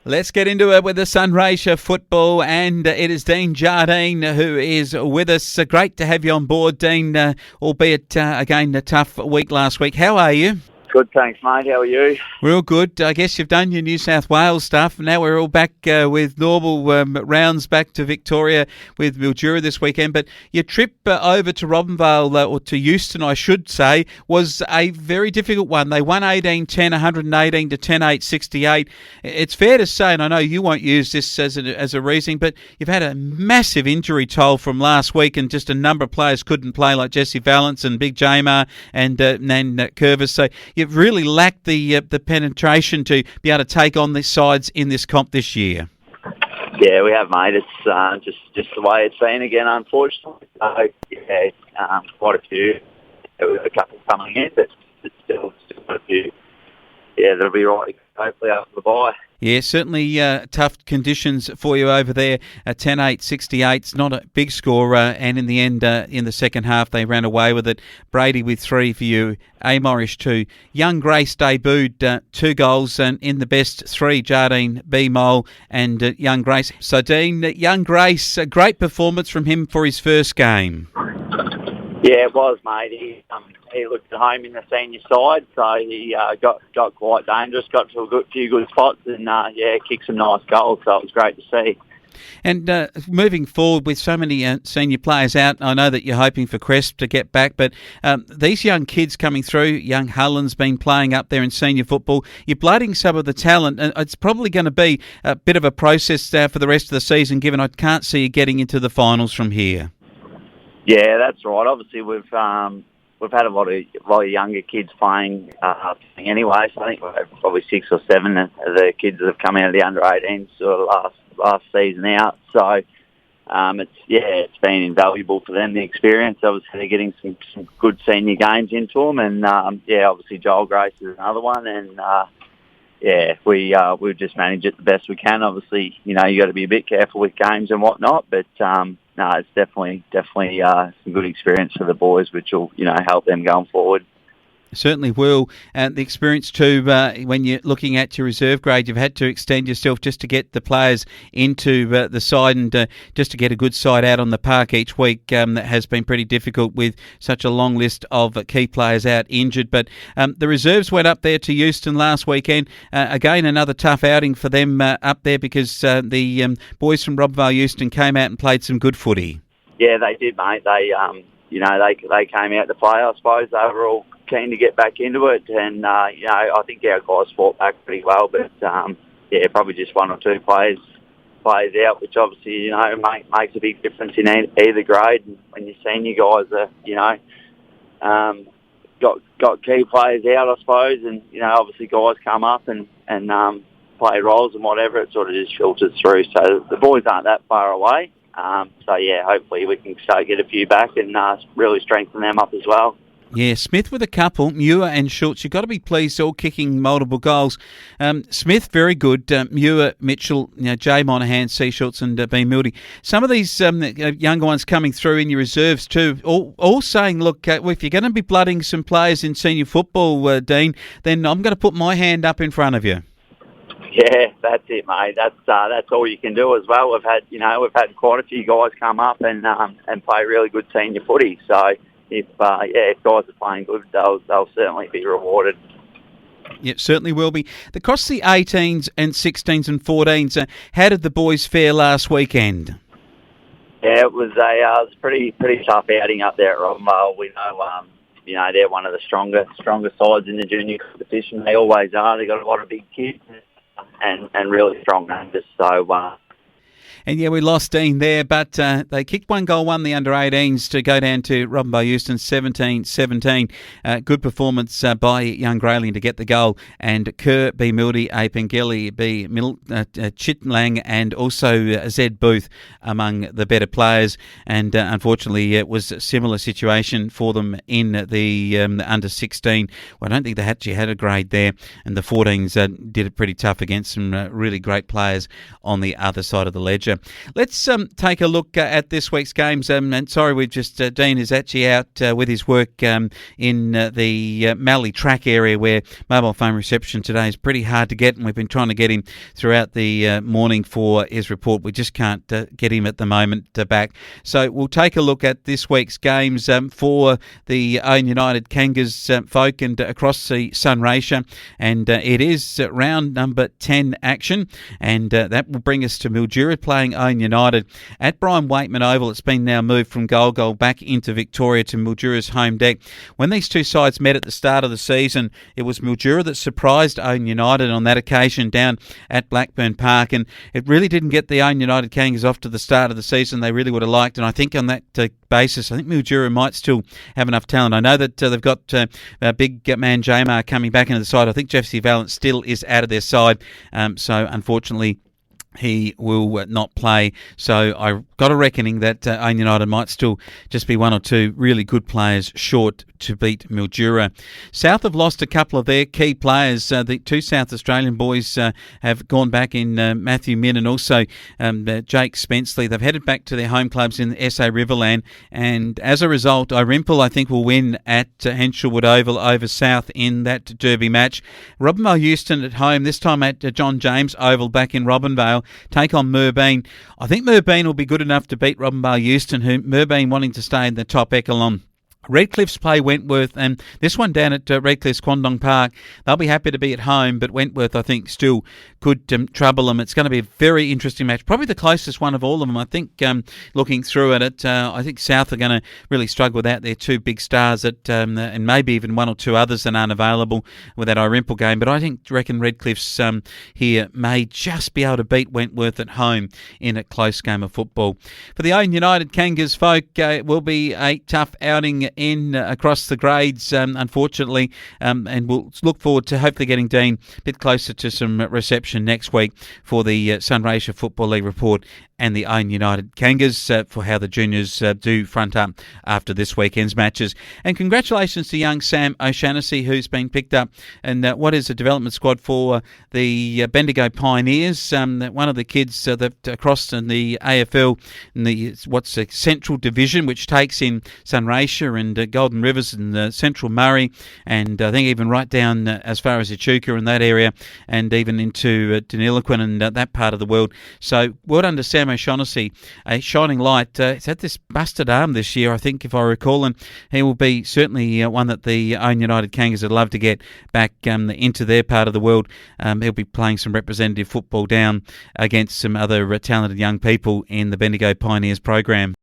Let's get into it with the Sunraysia football, and it is Dean Jardine who is with us. Great to have you on board, Dean, albeit again a tough week last week. How are you? Good, thanks, mate. How are you? We're all good. I guess you've done your New South Wales stuff. Now we're all back with normal rounds back to Victoria with Mildura this weekend. But your trip over to Robinvale, or to Euston, I should say, was a very difficult one. They won 18-10, 118 to 10-8, 68. It's fair to say, and I know you won't use this as a reasoning, but you've had a massive injury toll from last week, and just a number of players couldn't play, like Jesse Valance and Big Jamar and Curvis. So you've really lacked the penetration to be able to take on the sides in this comp this year. Yeah, we have, mate. It's just the way it's been again, unfortunately. So, yeah, quite a few. There was a couple coming in, but it's still quite a few. Yeah, that'll be right, hopefully, after the bye. Yeah, certainly tough conditions for you over there. 10-8, 68. It's not a big score, and in the end, in the second half, they ran away with it. Brady with 3 for you, Amorish 2. Young Grace debuted 2 goals, and in the best 3, Jardine, B. Mole and Young Grace. So, Dean, Young Grace, a great performance from him for his first game. Yeah, it was, mate. He looked at home in the senior side, so he got quite dangerous, got to a few good spots, and kicked some nice goals, so it was great to see. And moving forward with so many senior players out, I know that you're hoping for Cresp to get back, but these young kids coming through, young Hullen's been playing up there in senior football, you're blooding some of the talent, and it's probably going to be a bit of a process for the rest of the season, given I can't see you getting into the finals from here. Yeah, that's right. Obviously, we've had a lot of younger kids playing anyway. So I think we've had probably 6 or 7 of the kids that have come out of the under-18s sort of last season out. So it's been invaluable for them, the experience. Obviously, they're getting some good senior games into them, and obviously Joel Grace is another one, and we'll just manage it the best we can. Obviously, you got to be a bit careful with games and whatnot, but no, it's definitely some good experience for the boys, which will help them going forward. Certainly will. And the experience too, when you're looking at your reserve grade, you've had to extend yourself just to get the players into the side, and just to get a good side out on the park each week. That has been pretty difficult with such a long list of key players out injured. But the reserves went up there to Euston last weekend. Again, another tough outing for them up there, because the boys from Robinvale-Euston came out and played some good footy. Yeah, they did, mate. They came out to play. I suppose they were all keen to get back into it, and I think our guys fought back pretty well, but probably just 1 or 2 players out, which obviously makes a big difference in either grade. And when your senior guys are got key players out, I suppose, and obviously guys come up and play roles and whatever, it sort of just filters through. So the boys aren't that far away. Hopefully we can start get a few back and really strengthen them up as well. Yeah, Smith with a couple, Muir and Schultz. You've got to be pleased, all kicking multiple goals. Smith, very good. Muir, Mitchell, Jay Monahan, C. Schultz and B. Mildy. Some of these younger ones coming through in your reserves too, all saying, look, if you're going to be blooding some players in senior football, Dean, then I'm going to put my hand up in front of you. Yeah, that's it, mate. That's all you can do as well. We've had quite a few guys come up and play really good senior footy. So if guys are playing good, they'll certainly be rewarded. Yep, certainly will be. Across the 18s and 16s and 14s, how did the boys fare last weekend? Yeah, it was a pretty tough outing up there at Robinvale. We know, they're one of the stronger sides in the junior competition. They always are. They've got a lot of big kids and really strong numbers. So. And yeah, we lost Dean there, but they kicked 1 goal, won the under-18s to go down to Robinvale-Euston 17-17. Good performance by young Grayling to get the goal. And Kerr, B. Mildy, A. Pengeli, B. Chitlang, and also Zed Booth among the better players. And unfortunately, it was a similar situation for them in the under-16. Well, I don't think they actually had a grade there. And the 14s did it pretty tough against some really great players on the other side of the ledger. future. Let's take a look at this week's games. And sorry, Dean is actually out with his work in the Mallee track area, where mobile phone reception today is pretty hard to get, and we've been trying to get him throughout the morning for his report. We just can't get him at the moment back. So we'll take a look at this week's games for the Ouyen United Kangas folk and across the Sunraysia, and it is round number 10 action, and that will bring us to Mildura playing Ouyen United at Brian Waitman Oval. It's been now moved from Gold back into Victoria to Mildura's home deck. When these two sides met at the start of the season, it was Mildura that surprised Ouyen United on that occasion down at Blackburn Park, and it really didn't get the Ouyen United Kangas off to the start of the season they really would have liked, and I think on that basis, I think Mildura might still have enough talent. I know that they've got big man Jamar coming back into the side. I think Jeffsy Valent still is out of their side, so unfortunately he will not play. So I got a reckoning that Ouyen United might still just be one or two really good players short to beat Mildura. South have lost a couple of their key players. The two South Australian boys have gone back in Matthew Min and also Jake Spenceley. They've headed back to their home clubs in the SA Riverland, and as a result, Irymple, I think, will win at Henshelwood Oval over South in that derby match. Robinvale-Euston at home, this time at John James Oval back in Robinvale, take on Merbein. I think Merbein will be good enough to beat Robinvale-Euston, who Merbein wanting to stay in the top echelon. Redcliffs play Wentworth, and this one down at Redcliffs Quandong Park, they'll be happy to be at home, but Wentworth, I think, still could trouble them. It's going to be a very interesting match, probably the closest one of all of them. I think looking through at it, I think South are going to really struggle without their two big stars and maybe even one or two others that aren't available with that Irymple game, but I reckon Redcliffs here may just be able to beat Wentworth at home in a close game of football. For the Ouyen United Kangas folk, it will be a tough outing in across the grades, unfortunately, and we'll look forward to hopefully getting Dean a bit closer to some reception next week for the Sunraysia Football League report and the Ouyen United Kangas for how the juniors do front up after this weekend's matches. And congratulations to young Sam O'Shannessy, who's been picked up in what is a development squad for the Bendigo Pioneers. One of the kids that crossed in the AFL in the Central Division, which takes in Sunraysia and Golden Rivers and Central Murray, and I think even right down as far as Echuca and that area, and even into Deniliquin and that part of the world. So well done to Sam O'Shannessy, a shining light. He's had this busted arm this year, I think, if I recall, and he will be certainly one that the Ouyen United Kangas would love to get back into their part of the world. He'll be playing some representative football down against some other talented young people in the Bendigo Pioneers program.